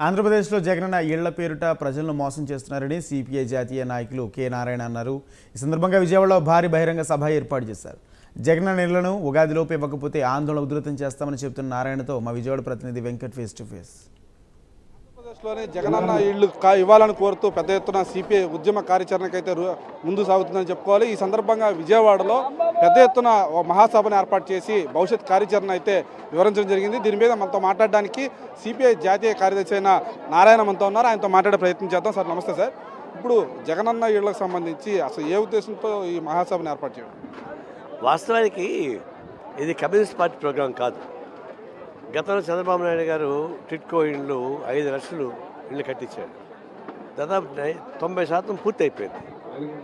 ఆంధ్రప్రదేశ్లో జగనన్న ఇళ్ల పేరుట ప్రజలను మోసం చేస్తున్నారని సిపిఐ జాతీయ నాయకులు కె నారాయణ అన్నారు. ఈ సందర్భంగా విజయవాడలో భారీ బహిరంగ సభ ఏర్పాటు చేశారు. జగనన్న ఇళ్లను ఉగాదిలోపు ఇవ్వకపోతే ఆందోళన ఉధృతం చేస్తామని చెబుతున్న నారాయణతో మా విజయవాడ ప్రతినిధి వెంకట్ ఫేస్ టు ఫేస్. ఆంధ్రప్రదేశ్లోనే జగనన్న ఇళ్లు ఇవ్వాలని కోరుతూ పెద్ద ఎత్తున సిపిఐ ఉద్యమ కార్యాచరణకైతే ముందు సాగుతుందని చెప్పుకోవాలి. ఈ సందర్భంగా విజయవాడలో పెద్ద ఎత్తున మహాసభను ఏర్పాటు చేసి భవిష్యత్ కార్యాచరణ అయితే వివరించడం జరిగింది. దీని మీద మనతో మాట్లాడడానికి సిపిఐ జాతీయ కార్యదర్శి అయిన నారాయణ మనతో ఉన్నారు. ఆయనతో మాట్లాడే ప్రయత్నం చేద్దాం. సార్ నమస్తే సార్. ఇప్పుడు జగనన్న ఇళ్లకు సంబంధించి అసలు ఏ ఉద్దేశంతో ఈ మహాసభను ఏర్పాటు చేయడం? వాస్తవానికి ఇది కమ్యూనిస్ట్ పార్టీ ప్రోగ్రాం కాదు. గతంలో చంద్రబాబు నాయుడు గారు టిట్కో ఇళ్ళు 5 లక్షలు ఇళ్ళు కట్టించాడు. దాదాపు 90% పూర్తి అయిపోయింది.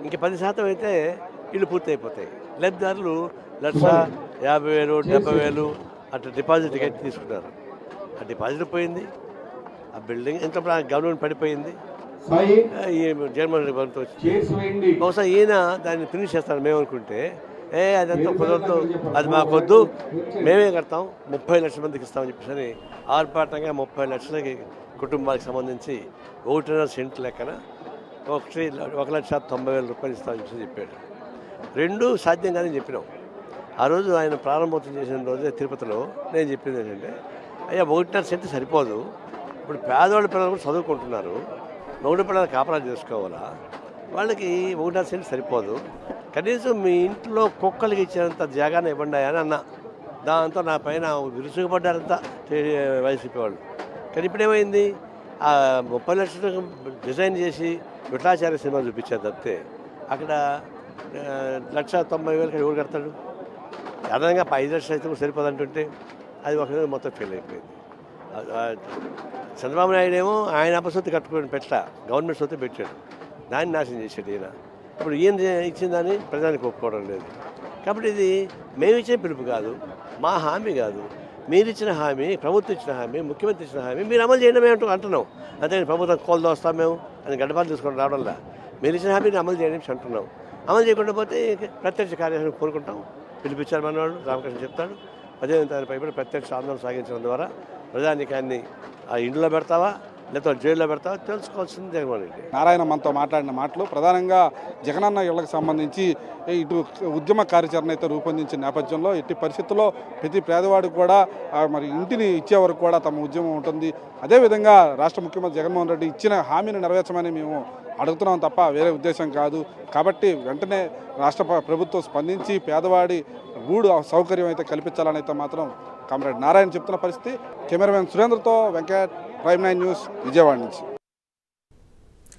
ఇంక 10% అయితే ఇళ్ళు పూర్తి అయిపోతాయి. లబ్ధిదారులు 1,50,000 70,000 అట్లా డిపాజిట్ కట్టి తీసుకున్నారు. ఆ డిపాజిట్ పోయింది. ఆ బిల్డింగ్ ఎంత గవర్నమెంట్ పడిపోయింది. ఈ జగన్మోహన్ రెడ్డి ప్రభుత్వం వచ్చి బహుశా ఈయన దాన్ని ఫినిష్ చేస్తాను మేము అనుకుంటే అదంతా కుదరదు, అది మాకొద్దు, మేమే కడతాం, 30 లక్షల మందికి ఇస్తామని చెప్పేసి ఆర్భాటంగా 30 లక్షలకి కుటుంబాలకు సంబంధించి 1.5 సెంట్ లెక్కన 1,90,000 రూపాయలు ఇస్తామని చెప్పేసి చెప్పాడు. రెండూ సాధ్యం కాదని చెప్పినాం. ఆ రోజు ఆయన ప్రారంభోత్సవం చేసిన రోజే తిరుపతిలో నేను చెప్పింది ఏంటంటే, అయ్యా 1.5 సెంట్ సరిపోదు, ఇప్పుడు పేదవాళ్ళ పిల్లలు కూడా చదువుకుంటున్నారు, మొగుడు పిల్లలు కాపరాలు చేసుకోవాలా, వాళ్ళకి 1.5 సెంట్ సరిపోదు, కనీసం మీ ఇంట్లో కుక్కలకి ఇచ్చినంత జాగానే ఇవ్వండి అని అన్న. దాంతో నా పైన విరుచుకుపడ్డారంతా వైసీపీ వాళ్ళు. కానీ ఇప్పుడేమైంది, ఆ 30 లక్షలకు డిజైన్ చేసి విఠలాచార్య సినిమా చూపించారు తప్పితే అక్కడ 1,90,000 ఎవరు కడతాడు? అదనంగా 5 లక్షలు అయితే కూడా సరిపోదంటుంటే అది ఒక మొత్తం ఫెయిల్ అయిపోయింది. చంద్రబాబు నాయుడు ఏమో ఆయన అపసొత్తు కట్టుకుని గవర్నమెంట్ సొత్తు పెట్టాడు, దాన్ని నాశనం చేశాడు ఈయన. ఇప్పుడు ఈయన ఇచ్చిన దాన్ని ప్రజానికి ఒప్పుకోవడం లేదు. కాబట్టి ఇది మేము ఇచ్చిన పిలుపు కాదు, మా హామీ కాదు, మీరు ఇచ్చిన హామీ, ప్రభుత్వం ఇచ్చిన హామీ, ముఖ్యమంత్రి ఇచ్చిన హామీ మీరు అమలు చేయడమే అంటున్నాం. అంతే ప్రభుత్వం కోలు దోస్తాం మేము అని గడపాలు తీసుకొని రావడంలా, మీరు ఇచ్చిన హామీని అమలు చేయడం అంటున్నాం. అమలు చేయకుండా పోతే ప్రత్యక్ష కార్యాచరణ కోరుకుంటాం. పిలిపించారు మనవాడు రామకృష్ణ చెప్తాడు. అదేవిధంగా దానిపై కూడా ప్రత్యక్ష ఆందోళన సాగించడం ద్వారా ప్రజానికాన్ని ఆ ఇంట్లో పెడతావా లేకపోతే జైల్లో పెడతావా తెలుసుకోవాల్సింది జగన్మోహన్ రెడ్డి. నారాయణ మనతో మాట్లాడిన మాటలు ప్రధానంగా జగనన్న ఇళ్లకు సంబంధించి ఇటు ఉద్యమ కార్యాచరణ అయితే రూపొందించిన నేపథ్యంలో ఎట్టి పరిస్థితుల్లో ప్రతి పేదవాడికి కూడా మరి ఇంటిని ఇచ్చే వరకు కూడా తమ ఉద్యమం ఉంటుంది. అదేవిధంగా రాష్ట్ర ముఖ్యమంత్రి జగన్మోహన్ రెడ్డి ఇచ్చిన హామీని నెరవేర్చమని మేము అడుగుతున్నాం తప్ప వేరే ఉద్దేశం కాదు. కాబట్టి వెంటనే రాష్ట్ర ప్రభుత్వం స్పందించి పేదవాడి గూడు సౌకర్యం అయితే కల్పించాలని అయితే మాత్రం కామ్రేడ్ నారాయణ చెప్తున్న పరిస్థితి. కెమెరామెన్ సురేంద్రతో వెంకట్, ప్రైమ్ 9 న్యూస్, విజయవాడ నుంచి.